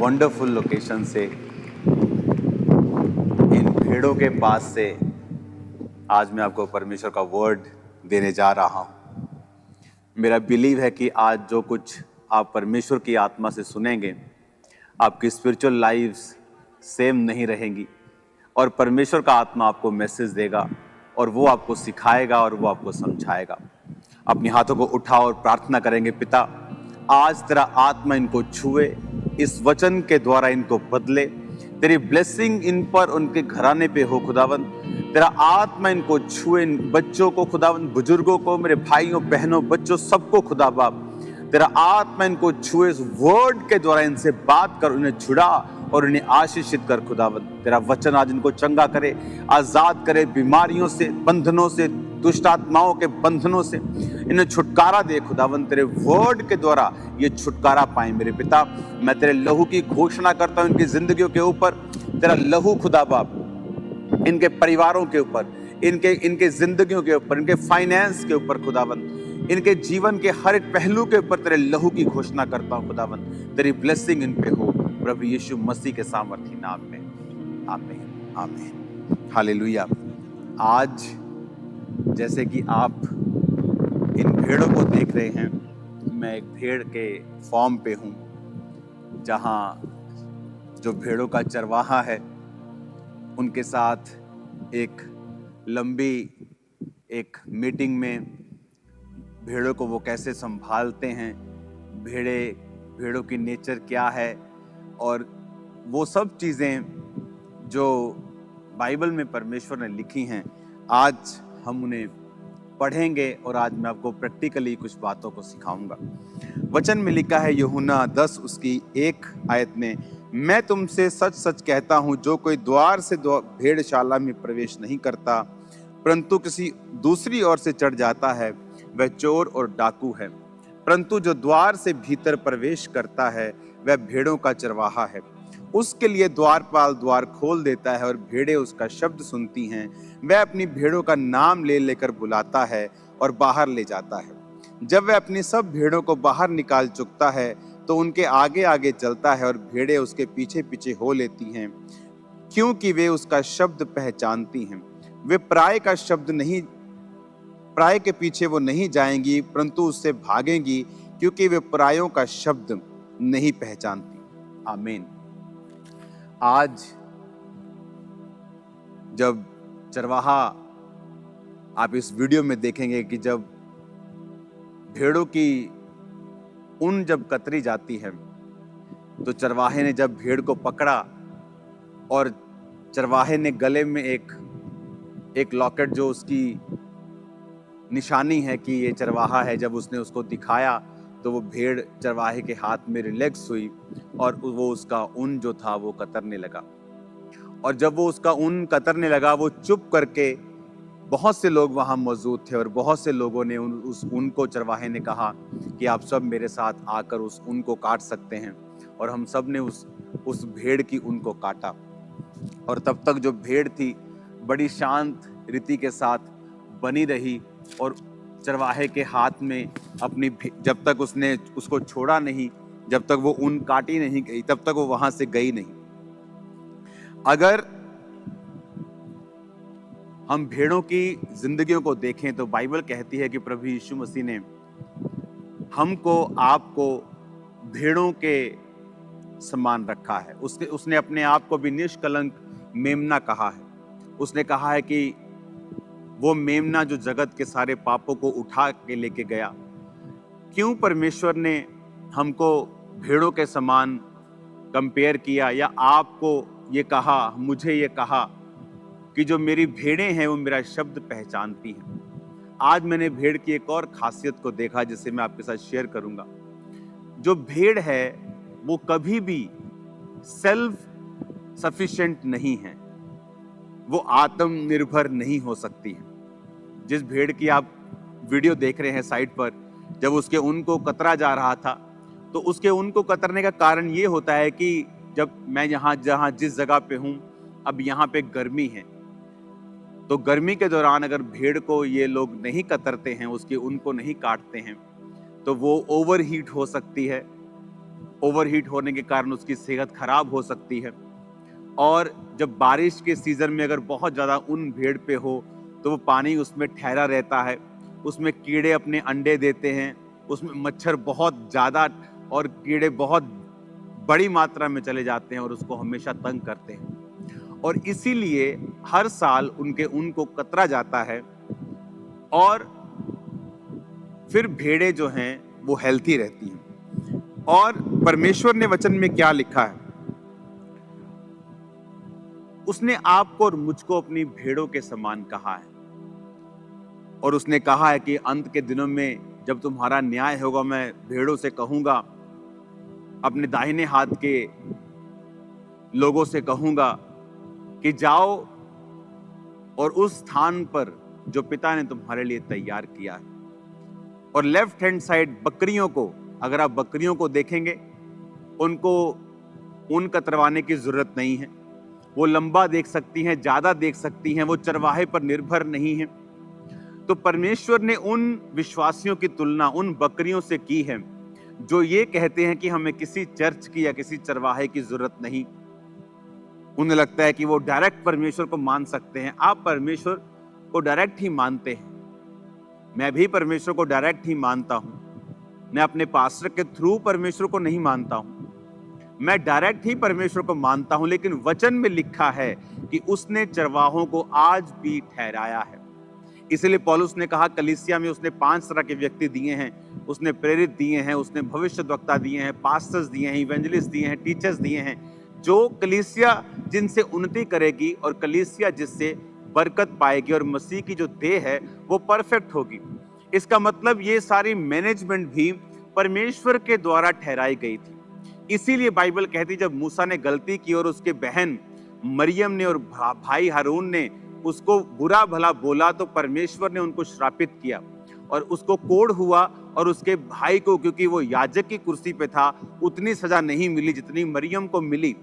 Wonderful location से, इन भेड़ों के पास से आज मैं आपको परमेश्वर का वर्ड देने जा रहा हूँ। मेरा बिलीव है कि आज जो कुछ आप परमेश्वर की आत्मा से सुनेंगे, आपकी स्पिरिचुअल लाइफ्स सेम नहीं रहेंगी और परमेश्वर का आत्मा आपको मैसेज देगा और वो आपको सिखाएगा और वो आपको समझाएगा। अपने हाथों को उठाओ और प्रार्थना करेंगे। पिता, आज तेरा आत्मा इनको छुए, इस वचन के द्वारा इनको बदले, तेरी ब्लेसिंग इन पर, उनके घराने पे हो खुदावन। तेरा आत्मा इनको छुए, इन बच्चों को खुदावन, बुजुर्गों को, मेरे भाइयों बहनों बच्चों सबको खुदा बाप, तेरा आत्मा इनको छुए, इस वर्ड के द्वारा इनसे बात कर, उन्हें छुड़ा और उन्हें आशीषित कर खुदावन। तेरा वचन आज इनको चंगा करे, आजाद करे, बीमारियों से, बंधनों से, दुष्ट आत्माओं के बंधनों से इन्हें छुटकारा दे खुदावन। तेरे वर्ड के द्वारा ये छुटकारा पाए मेरे पिता। मैं तेरे लहू की घोषणा करता हूं इनकी जिंदगियों के ऊपर। तेरा लहू खुदा बाप इनके परिवारों के ऊपर, इनके जिंदगियों के ऊपर, इनके फाइनेंस के ऊपर खुदावन, इनके जीवन के हर एक पहलू के ऊपर तेरे लहू की घोषणा करता हूं खुदावन। तेरी ब्लेसिंग इन पे हो प्रभु यीशु मसीह के सामर्थी नाम में, आमीन आमीन हालेलुया। आज जैसे कि आप इन भेड़ों को देख रहे हैं, मैं एक भेड़ के फॉर्म पे हूँ, जहाँ जो भेड़ों का चरवाहा है उनके साथ एक लंबी एक मीटिंग में भेड़ों को वो कैसे संभालते हैं, भेड़ों की नेचर क्या है और वो सब चीज़ें जो बाइबल में परमेश्वर ने लिखी हैं, आज हम उन्हें पढ़ेंगे और आज मैं आपको प्रैक्टिकली कुछ बातों को सिखाऊंगा। वचन में लिखा है यूहन्ना 10 उसकी 1 आयत में, मैं तुमसे सच सच कहता हूँ, जो कोई द्वार से भेड़शाला में प्रवेश नहीं करता परंतु किसी दूसरी ओर से चढ़ जाता है, वह चोर और डाकू है। परंतु जो द्वार से भीतर प्रवेश करता है वह भेड़ों का चरवाहा है। उसके लिए द्वारपाल द्वार खोल देता है और भेड़ें उसका शब्द सुनती हैं। वह अपनी भेड़ों का नाम ले लेकर बुलाता है और बाहर ले जाता है। जब वह अपनी सब भेड़ों को बाहर निकाल चुकता है तो उनके आगे आगे चलता है और भेड़ें उसके पीछे पीछे हो लेती हैं, क्योंकि वे उसका शब्द पहचानती हैं। वे पराये के पीछे वो नहीं जाएंगी परंतु उससे भागेंगी, क्योंकि वे परायों का शब्द नहीं पहचानती। आमीन। आज जब चरवाहा, आप इस वीडियो में देखेंगे कि जब भेड़ों की ऊन जब कतरी जाती है तो चरवाहे ने जब भेड़ को पकड़ा और चरवाहे ने गले में एक लॉकेट, जो उसकी निशानी है कि ये चरवाहा है, जब उसने उसको दिखाया तो वो भेड़ चरवाहे के हाथ में रिलैक्स हुई और वो उसका ऊन जो था वो कतरने लगा। और जब वो उसका ऊन कतरने लगा, वो चुप करके, बहुत से लोग वहाँ मौजूद थे और बहुत से लोगों ने उस ऊन को, चरवाहे ने कहा कि आप सब मेरे साथ आकर उस ऊन को काट सकते हैं। और हम सब ने उस भेड़ की ऊन को काटा। और तब तक जो भेड़ थी बड़ी शांत रीति के साथ बनी रही और चरवाहे के हाथ में अपनी, जब तक उसने उसको छोड़ा नहीं, जब तक वो ऊन काटी नहीं गई, तब तक वो वहां से गई नहीं। अगर हम भेड़ों की जिंदगियों को देखें तो बाइबल कहती है कि प्रभु यीशु मसीह ने हमको, आपको भेड़ों के समान रखा है। उसने अपने आप को भी निष्कलंक मेमना कहा है। उसने कहा है कि वो मेमना जो जगत के सारे पापों को उठा के लेके गया। क्यों परमेश्वर ने हमको भेड़ों के समान कंपेयर किया, या आपको ये कहा, मुझे ये कहा कि जो मेरी भेड़ें हैं वो मेरा शब्द पहचानती हैं। आज मैंने भेड़ की एक और खासियत को देखा जिसे मैं आपके साथ शेयर करूंगा। जो भेड़ है वो कभी भी सेल्फ सफिशिएंट नहीं है, वो आत्मनिर्भर नहीं हो सकती है। जिस भेड़ की आप वीडियो देख रहे हैं साइड पर, जब उसके ऊन को कतरा जा रहा था तो उसके ऊन को कतरने का कारण ये होता है कि जब मैं जहाँ जिस जगह पे हूँ, अब यहाँ पे गर्मी है, तो गर्मी के दौरान अगर भेड़ को ये लोग नहीं कतरते हैं, उसके ऊन को नहीं काटते हैं, तो वो ओवर हीट हो सकती है ओवरहीट होने के कारण उसकी सेहत खराब हो सकती है। और जब बारिश के सीजन में अगर बहुत ज़्यादा ऊन भेड़ पे हो तो वो पानी उसमें ठहरा रहता है, उसमें कीड़े अपने अंडे देते हैं, उसमें मच्छर बहुत ज़्यादा और कीड़े बहुत बड़ी मात्रा में चले जाते हैं और उसको हमेशा तंग करते हैं। और इसीलिए हर साल उनके ऊन को कतरा जाता है और फिर भेड़ें जो हैं वो हेल्थी रहती हैं। और परमेश्वर ने वचन में क्या लिखा है, उसने आपको और मुझको अपनी भेड़ों के समान कहा है। और उसने कहा है कि अंत के दिनों में जब तुम्हारा न्याय होगा, मैं भेड़ों से कहूंगा, अपने दाहिने हाथ के लोगों से कहूंगा कि जाओ और उस स्थान पर जो पिता ने तुम्हारे लिए तैयार किया है। और लेफ्ट हैंड साइड बकरियों को, अगर आप बकरियों को देखेंगे, उनको ऊन कतरवाने की जरूरत नहीं है, वो लंबा देख सकती हैं, ज्यादा देख सकती हैं, वो चरवाहे पर निर्भर नहीं है। तो परमेश्वर ने उन विश्वासियों की तुलना उन बकरियों से की है जो ये कहते हैं कि हमें किसी चर्च की या किसी चरवाहे की जरूरत नहीं। उन्हें लगता है कि वो डायरेक्ट परमेश्वर को मान सकते हैं। आप परमेश्वर को डायरेक्ट ही मानते हैं, मैं भी परमेश्वर को डायरेक्ट ही मानता हूं। मैं अपने पास्टर के थ्रू परमेश्वर को नहीं मानता हूं, मैं डायरेक्ट ही परमेश्वर को मानता हूं। लेकिन वचन में लिखा है कि उसने चरवाहों को आज भी ठहराया है। इसलिए पौलुस ने कहा, कलीसिया में उसने 5 तरह के व्यक्ति दिए हैं। उसने प्रेरित दिए हैं, उसने भविष्यद्वक्ता दिए हैं, पास्टर्स दिए हैं, इवेंजलिस्ट दिए हैं, टीचर्स दिए हैं, जो कलीसिया जिनसे उन्नति करेगी और कलीसिया जिससे बरकत पाएगी और मसीह की जो देह है वो परफेक्ट होगी। इसका मतलब ये सारी मैनेजमेंट भी परमेश्वर के द्वारा ठहराई गई थी। इसीलिए बाइबल कहती, जब मूसा ने गलती की और उसके बहन मरियम ने और भाई हारून ने उसको बुरा भला बोला, तो परमेश्वर ने उनको श्रापित किया और उसको कोढ़ हुआ। और उसके भाई को, क्योंकि वो याजक की कुर्सी पे था, उतनी सजा नहीं मिली जितनी मरियम को मिली।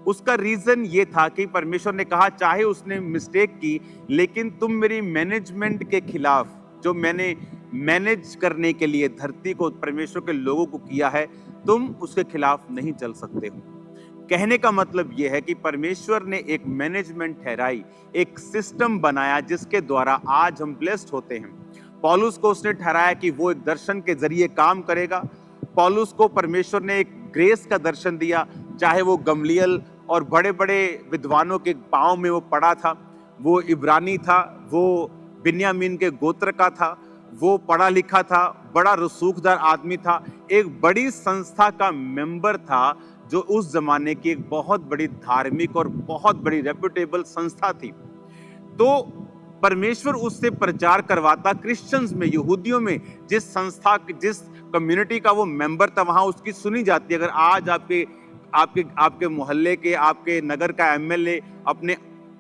उसका रीजन ये था कि परमेश्वर ने कहा, चाहे उसने मिस्टेक की, लेकिन तुम मेरी मैनेजमेंट के खिलाफ, जो मैंने मैनेज करने के लिए धरती को, परमेश्वर के लोगों को किया है, तुम उसके खिलाफ नहीं चल सकते हो। कहने का मतलब यह है कि परमेश्वर ने एक मैनेजमेंट ठहराई, एक सिस्टम बनाया जिसके द्वारा आज हम ब्लेस्ड होते हैं। पौलुस को उसने ठहराया कि वो एक दर्शन के जरिए काम करेगा। पौलुस को परमेश्वर ने एक ग्रेस का दर्शन दिया, चाहे वो गमलियल और बड़े बड़े विद्वानों के पांव में वो पड़ा था, वो इब्रानी था, वो बिन्यामीन के गोत्र का था, वो पढ़ा लिखा था, बड़ा रसूखदार आदमी था, एक बड़ी संस्था का मेंबर था जो उस जमाने की एक बहुत बड़ी धार्मिक और बहुत बड़ी रेप्यूटेबल संस्था थी। तो परमेश्वर उससे प्रचार करवाता क्रिश्चियंस में, यहूदियों में, जिस संस्था, जिस कम्युनिटी का वो मेंबर था, वहां उसकी सुनी जाती है। अगर आज आपके मोहल्ले के, आपके नगर का एमएलए अपने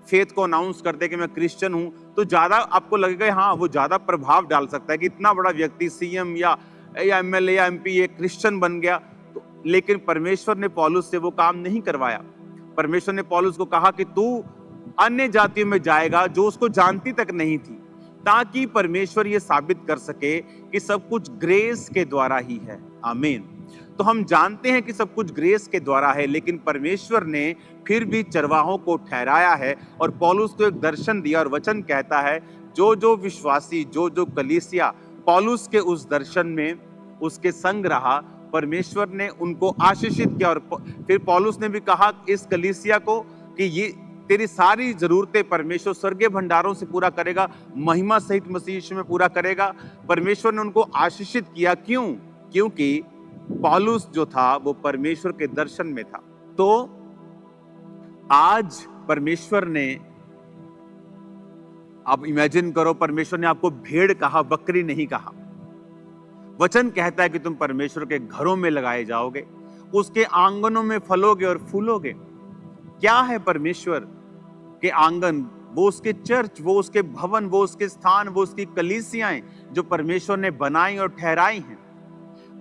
फेथ को अनाउंस करते कि मैं क्रिश्चियन हूं, तो ज्यादा आपको लगेगा हाँ वो ज्यादा प्रभाव डाल सकता है कि इतना बड़ा व्यक्ति सीएम या एमएलए या एमपी ये क्रिश्चियन बन गया। तो लेकिन परमेश्वर ने पौलुस से वो काम नहीं करवाया। परमेश्वर ने पौलुस को कहा कि तू अन्य जातियों में जाएगा जो उसको जानती तक नहीं थी, ताकि परमेश्वर ये साबित कर सके कि सब कुछ ग्रेस के द्वारा ही है। आमीन। तो हम जानते हैं कि सब कुछ ग्रेस के द्वारा है, लेकिन परमेश्वर ने फिर भी चरवाहों को ठहराया है और पौलुस को एक दर्शन दिया। और वचन कहता है, जो जो विश्वासी, जो जो कलीसिया पौलुस के उस दर्शन में उसके संग रहा, परमेश्वर ने उनको आशीषित किया। और फिर पौलुस ने भी कहा इस कलीसिया को कि ये तेरी सारी जरूरतें परमेश्वर स्वर्गीय भंडारों से पूरा करेगा, महिमा सहित मसीह यीशु में पूरा करेगा। परमेश्वर ने उनको आशीषित किया। क्यों? क्योंकि पौलुस जो था वो परमेश्वर के दर्शन में था। तो आज परमेश्वर ने, आप इमेजिन करो, परमेश्वर ने आपको भेड़ कहा, बकरी नहीं कहा। वचन कहता है कि तुम परमेश्वर के घरों में लगाए जाओगे, उसके आंगनों में फलोगे और फूलोगे। क्या है परमेश्वर के आंगन? वो उसके चर्च, वो उसके भवन, वो उसके स्थान, वो उसकी कलीसियाएं जो परमेश्वर ने बनाई और ठहराई हैं।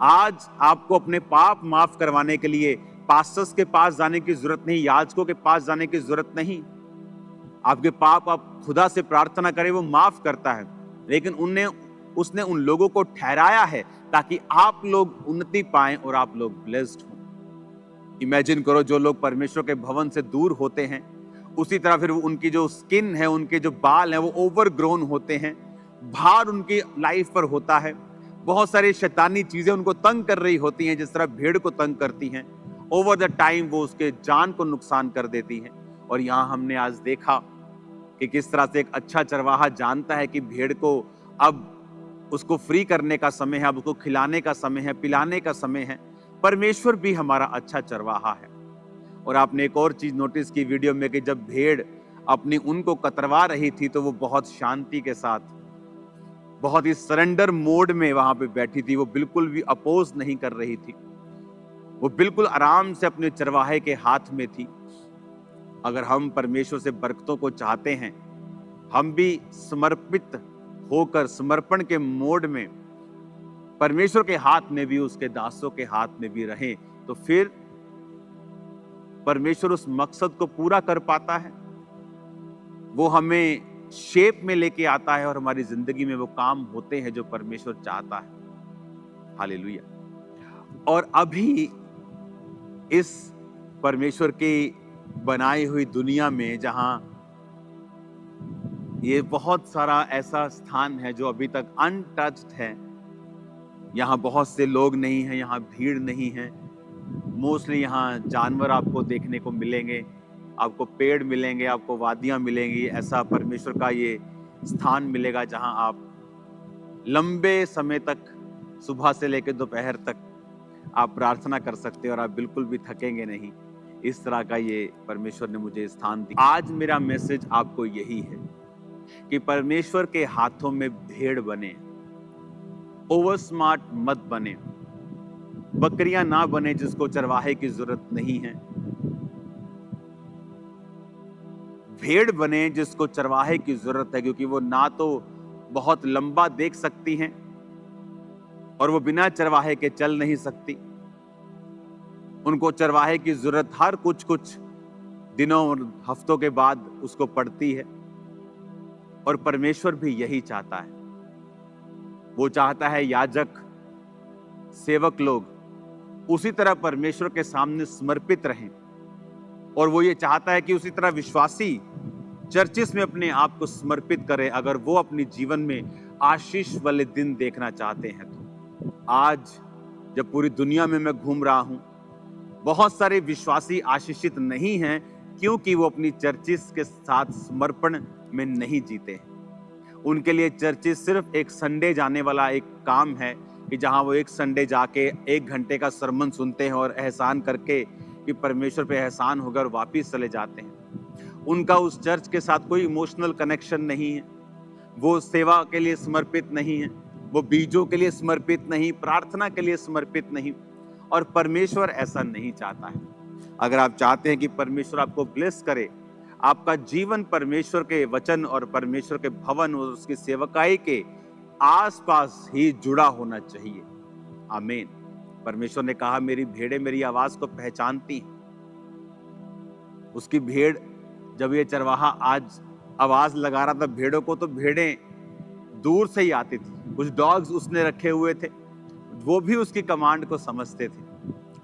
आज आपको अपने पाप माफ करवाने के लिए पास्टर्स के पास जाने की जरूरत नहीं, याजकों के पास जाने की जरूरत नहीं। आपके पाप आप खुदा से प्रार्थना करें, वो माफ करता है। लेकिन उसने उन लोगों को ठहराया है ताकि आप लोग उन्नति पाएं और आप लोग ब्लेस्ड हों। इमेजिन करो, जो लोग परमेश्वर के भवन से दूर होते हैं, उसी तरह फिर उनकी जो स्किन है, उनके जो बाल हैं, वो ओवरग्रोन होते हैं, भार उनकी लाइफ पर होता है, बहुत सारी शैतानी चीजें उनको तंग कर रही होती हैं, जिस तरह भेड़ को तंग करती हैं। ओवर द टाइम वो उसके जान को नुकसान कर देती हैं। और यहाँ हमने आज देखा कि किस तरह से एक अच्छा चरवाहा जानता है कि भेड़ को अब उसको फ्री करने का समय है, अब उसको खिलाने का समय है, पिलाने का समय है। परमेश्वर भी हमारा अच्छा चरवाहा है। और आपने एक और चीज नोटिस की वीडियो में कि जब भेड़ अपनी ऊन को कतरवा रही थी तो वो बहुत शांति के साथ, बहुत ही सरेंडर मोड में वहां पे बैठी थी। वो बिल्कुल भी अपोज नहीं कर रही थी, वो बिल्कुल आराम से अपने चरवाहे के हाथ में थी। अगर हम परमेश्वर से बरकतों को चाहते हैं, हम भी समर्पित होकर समर्पण के मोड में परमेश्वर के हाथ में भी, उसके दासों के हाथ में भी रहें, तो फिर परमेश्वर उस मकसद को पूरा कर पाता है। वो हमें शेप में लेके आता है और हमारी जिंदगी में वो काम होते हैं जो परमेश्वर चाहता है। हालेलुया। और अभी इस परमेश्वर की बनाई हुई दुनिया में, जहां ये बहुत सारा ऐसा स्थान है जो अभी तक अनटच्ड है, यहाँ बहुत से लोग नहीं हैं, यहाँ भीड़ नहीं है। मोस्टली यहाँ जानवर आपको देखने को मिलेंगे, आपको पेड़ मिलेंगे, आपको वादियाँ मिलेंगी। ऐसा परमेश्वर का ये स्थान मिलेगा जहाँ आप लंबे समय तक, सुबह से लेकर दोपहर तक आप प्रार्थना कर सकते हैं और आप बिल्कुल भी थकेंगे नहीं। इस तरह का ये परमेश्वर ने मुझे स्थान दिया। आज मेरा मैसेज आपको यही है कि परमेश्वर के हाथों में भेड़ बने, ओवर स्मार्ट मत बने, बकरियां ना बने जिसको चरवाहे की जरूरत नहीं है, भेड़ बने जिसको चरवाहे की जरूरत है, क्योंकि वो ना तो बहुत लंबा देख सकती हैं और वो बिना चरवाहे के चल नहीं सकती। उनको चरवाहे की जरूरत हर कुछ कुछ दिनों और हफ्तों के बाद उसको पड़ती है। और परमेश्वर भी यही चाहता है। वो चाहता है याजक, सेवक लोग उसी तरह परमेश्वर के सामने समर्पित रहें, और वो ये चाहता है कि उसी तरह विश्वासी चर्चिस में अपने आप को समर्पित करें, अगर वो अपने जीवन में आशीष वाले दिन देखना चाहते हैं। तो आज जब पूरी दुनिया में मैं घूम रहा हूं, बहुत सारे विश्वासी आशीषित नहीं हैं क्योंकि वो अपनी चर्चिस के साथ समर्पण में नहीं जीते हैं। उनके लिए चर्चिस सिर्फ एक संडे जाने वाला एक काम है कि जहां वो एक संडे जाके 1 घंटे का सरमन सुनते हैं और एहसान करके कि परमेश्वर पे एहसान होकर वापिस चले जाते हैं। उनका उस चर्च के साथ कोई इमोशनल कनेक्शन नहीं है, वो सेवा के लिए समर्पित नहीं है, वो बीजों के लिए समर्पित नहीं, प्रार्थना के लिए समर्पित नहीं। और परमेश्वर ऐसा नहीं चाहता है। अगर आप चाहते हैं कि परमेश्वर आपको ब्लेस करे, आपका जीवन परमेश्वर के वचन और परमेश्वर के भवन और उसकी सेवकाई के आसपास ही जुड़ा होना चाहिए। आमीन। परमेश्वर ने कहा, मेरी भेड़ें मेरी आवाज को पहचानती हैं। उसकी भेड़, जब ये चरवाहा आज आवाज लगा रहा था भेड़ों को, तो भेड़ें दूर से ही आती थी। कुछ डॉग्स उसने रखे हुए थे, वो भी उसकी कमांड को समझते थे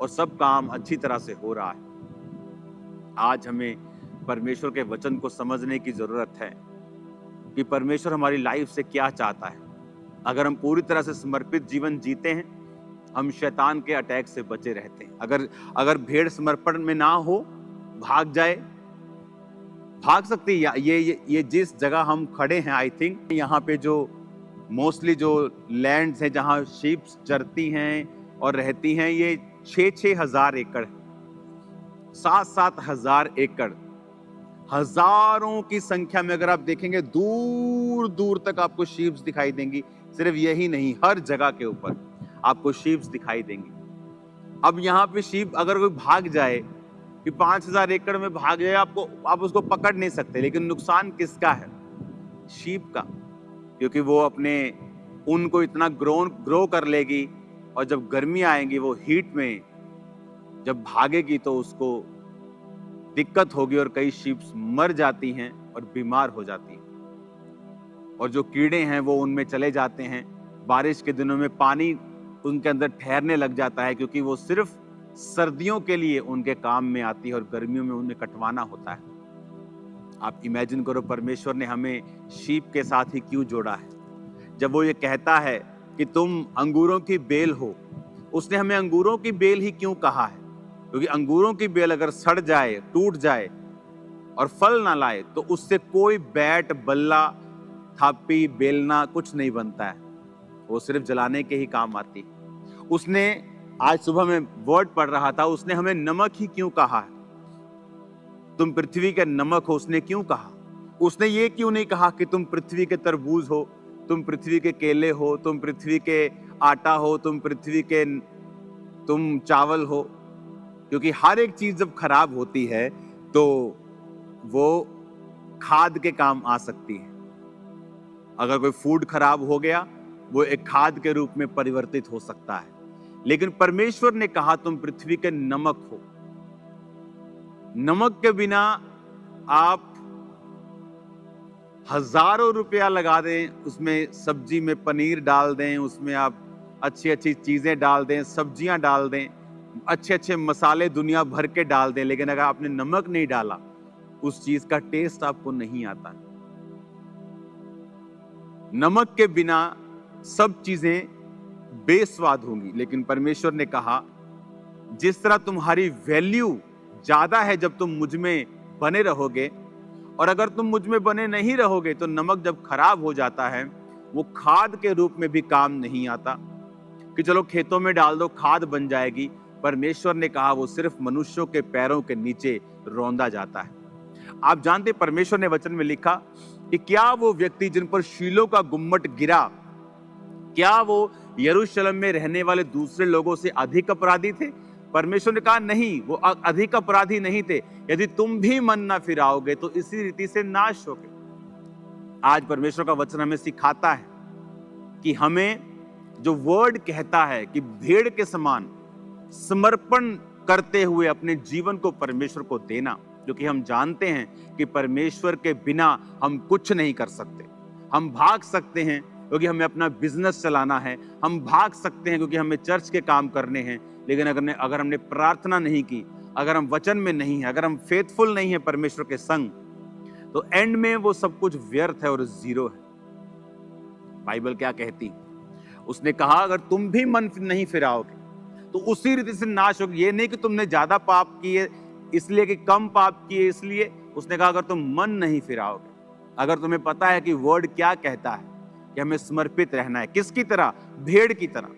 और सब काम अच्छी तरह से हो रहा है। आज हमें परमेश्वर के वचन को समझने की जरूरत है कि परमेश्वर हमारी लाइफ से क्या चाहता है। अगर हम पूरी तरह से समर्पित जीवन जीते हैं, हम शैतान के अटैक से बचे रहते हैं। अगर भेड़ समर्पण में ना हो, भाग जाए, भाग सकती है। ये जिस जगह हम खड़े हैं, आई थिंक यहाँ पे जो मोस्टली जो लैंड्स हैं जहाँ शीप चरती हैं और रहती हैं, ये 6-6 हजार एकड़, 7-7 हजार एकड़, हजारों की संख्या में अगर आप देखेंगे, दूर दूर तक आपको शीप्स दिखाई देंगी। सिर्फ यही नहीं, हर जगह के ऊपर आपको शीप्स दिखाई देंगी। अब यहाँ पे शीप अगर कोई भाग जाए कि 5000 एकड़ में भाग जाए, आप उसको पकड़ नहीं सकते। लेकिन नुकसान किसका है? शीप का, क्योंकि वो अपने ऊन को इतना ग्रो कर लेगी और जब गर्मी आएंगी, वो हीट में जब भागेगी तो उसको दिक्कत होगी और कई शीप्स मर जाती हैं और बीमार हो जाती हैं। और जो कीड़े हैं वो उनमें चले जाते हैं। बारिश के दिनों में पानी उनके अंदर ठहरने लग जाता है, क्योंकि वो सिर्फ सर्दियों के लिए उनके काम में आती है और गर्मियों में उन्हें कटवाना होता है। आप इमेजिन करो, परमेश्वर ने हमें शीप के साथ ही क्यों जोड़ा है। जब वो ये कहता है कि तुम अंगूरों की बेल हो, उसने हमें अंगूरों की बेल ही क्यों कहा है? क्योंकि अंगूरों की बेल अगर सड़ जाए, टूट जाए और फल ना लाए, तो उससे कोई बैट, बल्ला, थापी, बेलना कुछ नहीं बनता है। वो सिर्फ जलाने के ही काम आती है। उसने, आज सुबह में वर्ड पढ़ रहा था, उसने हमें नमक ही क्यों कहा है? तुम पृथ्वी के नमक हो, उसने क्यों कहा? उसने ये क्यों नहीं कहा कि तुम पृथ्वी के तरबूज हो, तुम पृथ्वी के केले हो, तुम पृथ्वी के आटा हो, तुम चावल हो? क्योंकि हर एक चीज जब खराब होती है तो वो खाद के काम आ सकती है। अगर कोई फूड खराब हो गया, वो एक खाद के रूप में परिवर्तित हो सकता है। लेकिन परमेश्वर ने कहा तुम पृथ्वी के नमक हो। नमक के बिना आप हजारों रुपया लगा दें, उसमें सब्जी में पनीर डाल दें, उसमें आप अच्छी अच्छी चीजें डाल दें, सब्जियां डाल दें, अच्छे अच्छे मसाले दुनिया भर के डाल दें, लेकिन अगर आपने नमक नहीं डाला, उस चीज का टेस्ट आपको नहीं आता। नमक के बिना सब चीजें बेस्वाद होंगी। लेकिन परमेश्वर ने कहा, जिस तरह तुम्हारी वैल्यू ज्यादा है जब तुम मुझ में बने रहोगे, और अगर तुम मुझ में बने नहीं रहोगे तो नमक जब खराब हो जाता है, वो खाद के रूप में भी काम नहीं आता कि चलो खेतों में डाल दो, खाद बन जाएगी। परमेश्वर ने कहा वो सिर्फ मनुष्यों के पैरों के नीचे रौंदा जाता है। आप जानते, परमेश्वर ने वचन में लिखा कि क्या वो व्यक्ति जिन पर शीलो का गुम्मट गिरा, क्या वो यरूशलेम में रहने वाले दूसरे लोगों से अधिक अपराधी थे? परमेश्वर ने कहा नहीं, वो अधिक अपराधी नहीं थे। यदि तुम भी मन ना फिराओगे तो इसी रीति से नाश होगे। आज परमेश्वर का वचन हमें सिखाता है कि हमें जो वर्ड कहता है कि भेड़ के समान समर्पण करते हुए अपने जीवन को परमेश्वर को देना, क्योंकि हम जानते हैं कि परमेश्वर के बिना हम कुछ नहीं कर सकते। हम भाग सकते हैं क्योंकि हमें अपना बिजनेस चलाना है, हम भाग सकते हैं क्योंकि हमें चर्च के काम करने हैं, लेकिन अगर हमने प्रार्थना नहीं की, अगर हम वचन में नहीं है, अगर हम फेथफुल नहीं है परमेश्वर के संग, तो एंड में वो सब कुछ व्यर्थ है और जीरो है। बाइबल क्या कहती? उसने कहा अगर तुम भी मन नहीं फिराओगे तो उसी रीति से नाश होगी। ये नहीं कि तुमने ज्यादा पाप किए इसलिए, कि कम पाप किए इसलिए। उसने कहा अगर तुम मन नहीं फिराओगे, अगर तुम्हें पता है कि वर्ड क्या कहता है कि हमें समर्पित रहना है, किसकी तरह? भेड़ की तरह,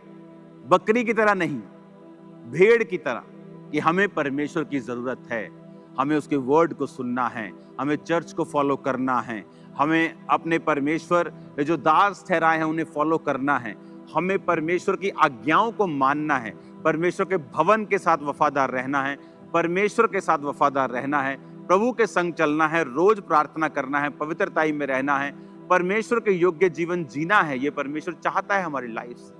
बकरी की तरह नहीं, भेड़ की तरह, कि हमें परमेश्वर की जरूरत है, हमें उसके वर्ड को सुनना है, हमें चर्च को फॉलो करना है, हमें अपने परमेश्वर जो दास ठहराए हैं उन्हें फॉलो करना है, हमें परमेश्वर की आज्ञाओं को मानना है, परमेश्वर के भवन के साथ वफादार रहना है, परमेश्वर के साथ वफादार रहना है, प्रभु के संग चलना है, रोज प्रार्थना करना है, पवित्रताई में रहना है, परमेश्वर के योग्य जीवन जीना है। ये परमेश्वर चाहता है हमारी लाइफ से।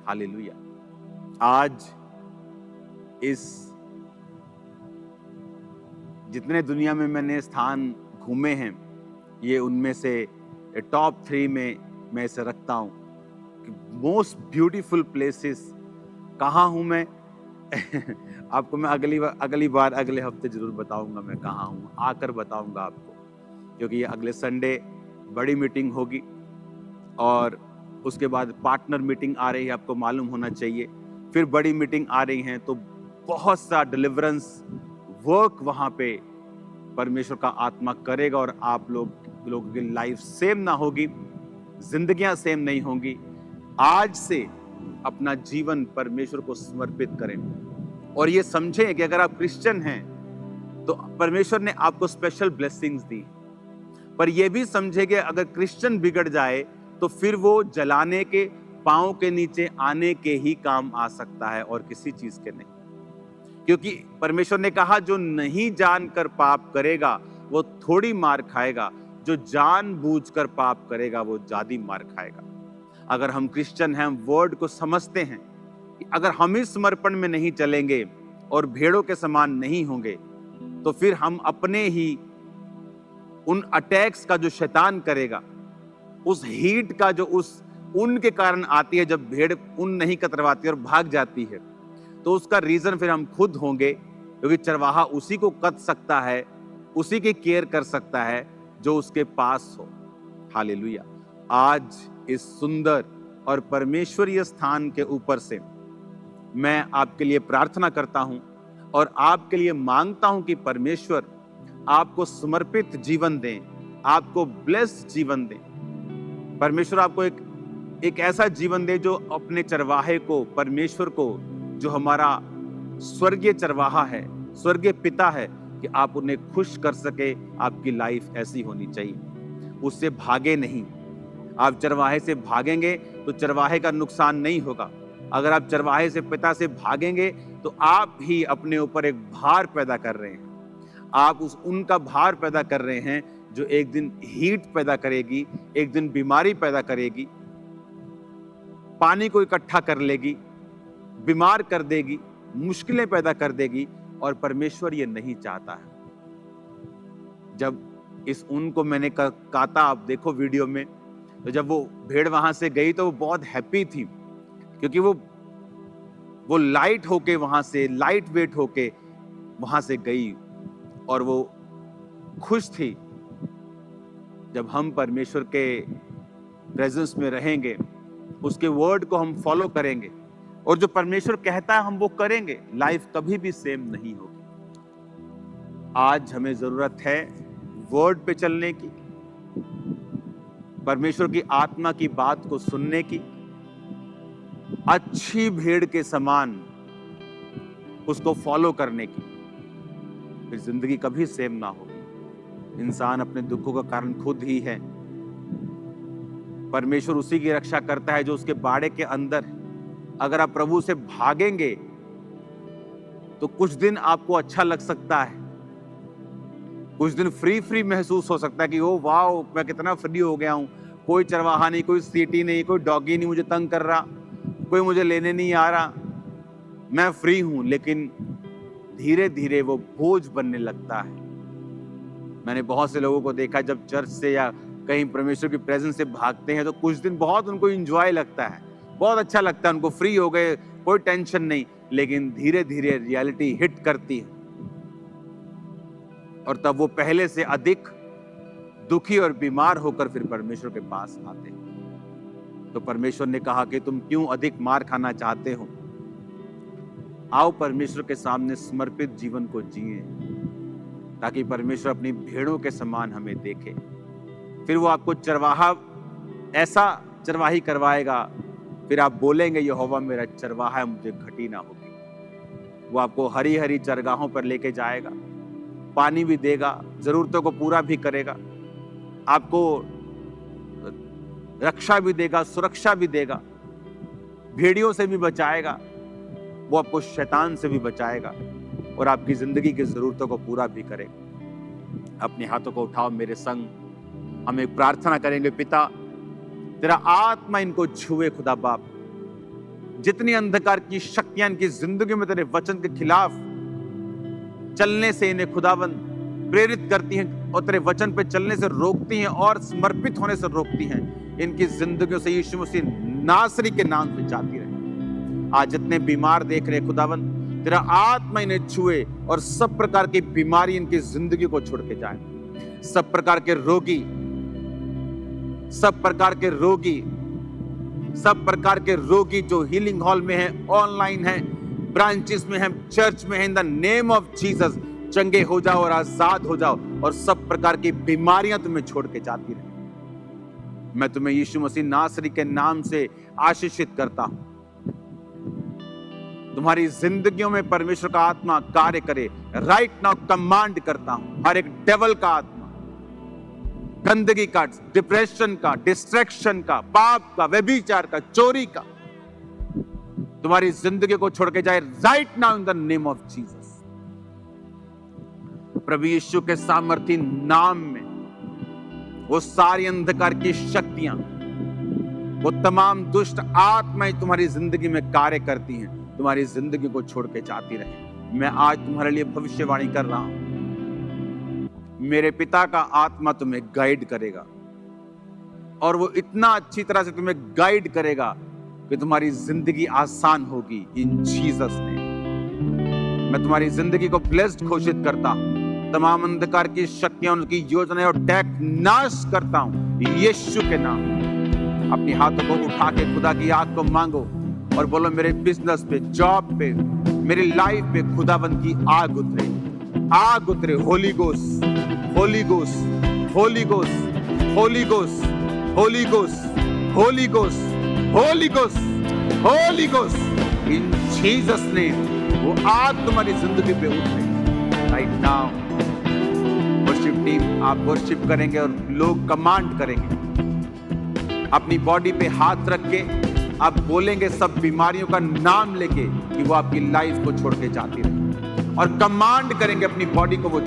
हालेलुया। आज इस जितने दुनिया में मैंने स्थान घूमे हैं, ये उनमें से टॉप 3 में मैं इसे रखता हूं कि मोस्ट ब्यूटीफुल प्लेसेस कहाँ हूं मैं। आपको मैं अगली बार अगले हफ्ते जरूर बताऊंगा मैं कहाँ हूँ, आकर बताऊंगा आपको, क्योंकि ये अगले संडे बड़ी मीटिंग होगी और उसके बाद पार्टनर मीटिंग आ रही है, आपको मालूम होना चाहिए। फिर बड़ी मीटिंग आ रही है, तो बहुत सा डिलीवरेंस वर्क वहां पे परमेश्वर का आत्मा करेगा और आप लोगों की लाइफ सेम ना होगी, जिंदगियां सेम नहीं होंगी। आज से अपना जीवन परमेश्वर को समर्पित करें और ये समझें कि अगर आप क्रिश्चियन हैं तो परमेश्वर ने आपको स्पेशल ब्लेसिंग्स दी, पर यह भी समझे कि अगर क्रिश्चियन बिगड़ जाए तो फिर वो जलाने के, पांव के नीचे आने के ही काम आ सकता है और किसी चीज के नहीं। क्योंकि परमेश्वर ने कहा जो नहीं जानकर पाप करेगा वो थोड़ी मार खाएगा, जो जानबूझकर पाप करेगा वो ज्यादा मार खाएगा। अगर हम क्रिश्चियन हैं, वर्ड को समझते हैं कि अगर हम इस समर्पण में नहीं चलेंगे और भेड़ों के समान नहीं होंगे, तो फिर हम अपने ही उन अटैक्स का जो शैतान करेगा, उस हीट का जो उस ऊन के कारण आती है, जब भेड़ ऊन नहीं कतरवाती और भाग जाती है, तो उसका रीजन फिर हम खुद होंगे, क्योंकि चरवाहा उसी को कत सकता है, उसी की केयर कर सकता है जो उसके पास हो। हालेलुया। आज इस सुंदर और परमेश्वरीय स्थान के ऊपर से मैं आपके लिए प्रार्थना करता हूं और आपके लिए मांगता हूं कि परमेश्वर आपको समर्पित जीवन दें, आपको ब्लेस्ड जीवन दें। परमेश्वर आपको एक ऐसा जीवन दे जो अपने चरवाहे को, परमेश्वर को, जो हमारा स्वर्गीय चरवाहा है, स्वर्गीय पिता है, कि आप उन्हें खुश कर सके। आपकी लाइफ ऐसी होनी चाहिए, उससे भागे नहीं। आप चरवाहे से भागेंगे तो चरवाहे का नुकसान नहीं होगा। अगर आप चरवाहे से, पिता से भागेंगे तो आप ही अपने ऊपर एक भार पैदा कर रहे हैं। आप उनका भार पैदा कर रहे हैं जो एक दिन हीट पैदा करेगी, एक दिन बीमारी पैदा करेगी, पानी को इकट्ठा कर लेगी, बीमार कर देगी, मुश्किलें पैदा कर देगी। और परमेश्वर ये नहीं चाहता है। जब इस ऊन को मैंने काता, आप देखो वीडियो में, तो जब वो भेड़ वहां से गई तो वो बहुत हैप्पी थी, क्योंकि वो लाइट होके वहां से, लाइट वेट होके वहां से गई और वो खुश थी। जब हम परमेश्वर के प्रेजेंस में रहेंगे, उसके वर्ड को हम फॉलो करेंगे और जो परमेश्वर कहता है हम वो करेंगे, लाइफ कभी भी सेम नहीं होगी। आज हमें जरूरत है वर्ड पे चलने की, परमेश्वर की आत्मा की बात को सुनने की, अच्छी भेड़ के समान उसको फॉलो करने की। फिर जिंदगी कभी सेम ना होगी। इंसान अपने दुखों का कारण खुद ही है। परमेश्वर उसी की रक्षा करता है जो उसके बाड़े के अंदर है। अगर आप प्रभु से भागेंगे तो कुछ दिन आपको अच्छा लग सकता है, कुछ दिन फ्री महसूस हो सकता है कि ओ वाओ, मैं कितना फ्री हो गया हूं, कोई चरवाहा नहीं, कोई सीटी नहीं, कोई डॉगी नहीं मुझे तंग कर रहा, कोई मुझे लेने नहीं आ रहा, मैं फ्री हूं। लेकिन धीरे धीरे वो बोझ बनने लगता है। मैंने बहुत से लोगों को देखा, जब चर्च से या कहीं परमेश्वर की प्रेजेंस से भागते हैं तो कुछ दिन बहुत उनको एंजॉय लगता है, बहुत अच्छा लगता है, उनको फ्री हो गए, कोई टेंशन नहीं। लेकिन धीरे धीरे रियलिटी हिट करती है और तब वो पहले से अधिक दुखी और बीमार होकर फिर परमेश्वर के पास आते हैं। तो परमेश्वर ने कहा कि तुम क्यों अधिक मार खाना चाहते हो, आओ परमेश्वर के सामने समर्पित जीवन को जिए, ताकि परमेश्वर अपनी भेड़ों के समान हमें देखे। फिर वो आपको चरवाहा, ऐसा चरवाही करवाएगा, फिर आप बोलेंगे यहोवा मेरा चरवाहा है, मुझे घटी ना होगी। वो आपको हरी हरी चरगाहों पर लेके जाएगा, पानी भी देगा, जरूरतों को पूरा भी करेगा, आपको रक्षा भी देगा, सुरक्षा भी देगा, भेड़ियों से भी बचाएगा, वो आपको शैतान से भी बचाएगा और आपकी जिंदगी की जरूरतों को पूरा भी करेगा। अपने हाथों को उठाओ मेरे संग, हम एक प्रार्थना करेंगे। पिता, तेरा आत्मा इनको छुए खुदा बाप। जितनी अंधकार की शक्तियां इनकी जिंदगी में तेरे वचन के खिलाफ चलने से इन्हें खुदावन प्रेरित करती हैं और तेरे वचन पे चलने से रोकती हैं और समर्पित होने से रोकती हैं, इनकी जिंदगियों से यीशु मसीह नासरी के नाम से जाती रहे। आज जितने बीमार देख रहे खुदावन, तेरा आत्मा इन्हें छुए और सब प्रकार की बीमारी इनकी जिंदगी को छोड़ के जाए। सब प्रकार के रोगी, सब प्रकार के रोगी, सब प्रकार के रोगी जो हीलिंग हॉल में है, ऑनलाइन है, ब्रांचेस में है, चर्च में है, in the name of Jesus चंगे हो जाओ और आजाद हो जाओ और सब प्रकार की बीमारियां तुम्हें छोड़ के जाती रहे। मैं तुम्हें यीशु मसीह नासरी के नाम से आशीषित करता हूं। तुम्हारी जिंदगियों में परमेश्वर का आत्मा कार्य करे। राइट नाउ कमांड करता हूं, हर एक डेविल का आत्मा, गंदगी का, डिप्रेशन का, डिस्ट्रैक्शन का, पाप का, व्यभिचार का, चोरी का, तुम्हारी जिंदगी को छोड़ के जाए right now in the name of Jesus. प्रभु यीशु के सामर्थी नाम में वो सारी अंधकार की शक्तियां, वो तमाम दुष्ट आत्माएं तुम्हारी जिंदगी में कार्य करती हैं, तुम्हारी जिंदगी को छोड़ के जाती रहे। मैं आज तुम्हारे लिए भविष्यवाणी कर रहा हूं, मेरे पिता का आत्मा तुम्हें गाइड करेगा, और वो इतना अच्छी तरह से तुम्हें गाइड करेगा कि तुम्हारी जिंदगी आसान होगी। इन जीसस नेम मैं तुम्हारी जिंदगी को ब्लेस्ड घोषित करता हूं। तमाम अंधकार की शक्तियां, उनकी योजनाएं और टैग नाश करता हूं यीशु के नाम। अपनी हाथों को उठा के खुदा की आग को मांगो और बोलो, मेरे बिजनेस पे, जॉब पे, मेरी लाइफ पे खुदाबंद की आग उतरे, आग उतरे। Holi ghost, Holi ghost, Holi ghost, Holi ghost, Holi ghost, Holi ghost, Holi ghost, Holi ghost. इन जीसस नेम वो आग तुम्हारी जिंदगी पे उतरे राइट नाउ। वर्शिप टीम आप वर्शिप करेंगे और लोग कमांड करेंगे। अपनी बॉडी पे हाथ रख के आप बोलेंगे सब बीमारियों का नाम लेके कि वो आपकी लाइफ को छोड़ के जाती रहे, और कमांड करेंगे अपनी बॉडी को, वो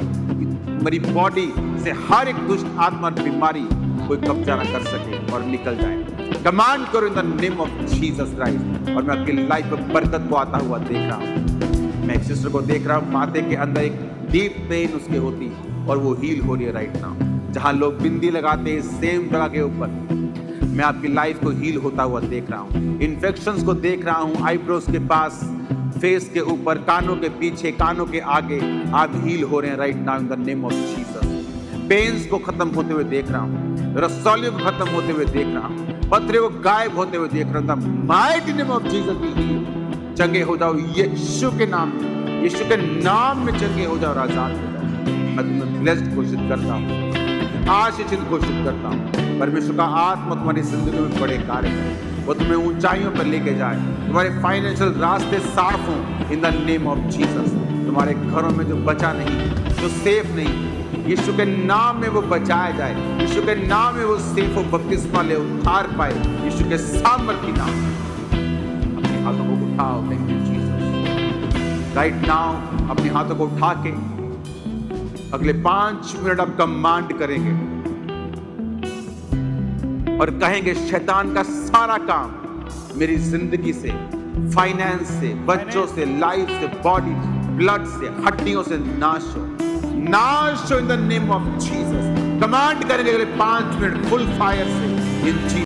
मेरी बॉडी से हर एक दुष्ट आत्मा बीमारी कोई कब्जा ना कर सके और निकल जाए। कमांड करो इन the name of Jesus Christ. और मैं आपकी लाइफ में बरकत को आता हुआ देख रहा हूँ। मैं एक सिस्टर को देख रहा हूँ, माथे के अंदर एक डीप पेन उसके होती है और वो हील हो रही है राइट नाउ। जहां लोग बिंदी लगाते हैं सेम जगह के ऊपर, मैं आपकी लाइफ को हील होता हुआ देख रहा हूँ। इन्फेक्शंस को देख रहा हूँ, आईब्रोज के पास, फेस के ऊपर, कानों के पीछे, कानों के आगे आप हील हो रहे हैं right now in the name of Jesus. Pains को खत्म होते हुए देख रहा हूँ, रसौलियों को खत्म होते हुए देख रहा हूँ, पत्थरे को गायब होते हुए देख रहा हूँ। Mighty name of Jesus will heal. चंगे हो जाओ यीशु के नाम में, यीशु के नाम में चंगे हो जाओ, आजाद हो जाओ। मैं तुम्हें ब्लेस्ड घोषित करता हूँ, आशीषित घोषित करता हूँ। परमेश्वर का आत्मा तुम्हारी जिंदगी में बड़े कार्य करे, वो तुम्हें ऊंचाइयों पर लेके जाए, तुम्हारे फाइनेंशियल रास्ते साफ हों इन द नेम ऑफ जीसस। तुम्हारे घरों में जो बचा नहीं, जो सेफ नहीं, यीशु के नाम में वो बचाया जाए, यीशु के नाम में वो सेफ हो, बपतिस्मा ले, उद्धार पाए यीशु के सामर्थ्य नाम। अपने हाथों को उठाओ, thank you Jesus. Right now अपने हाथों को उठा के अगले 5 मिनट आप कमांड करेंगे और कहेंगे, शैतान का सारा काम मेरी जिंदगी से, फाइनेंस से, बच्चों से, लाइफ से, बॉडी, ब्लड से, हड्डियों से नाश हो, नाश हो इन the name of Jesus. Command करेंगे अगले 5 मिनट फुल फायर से इन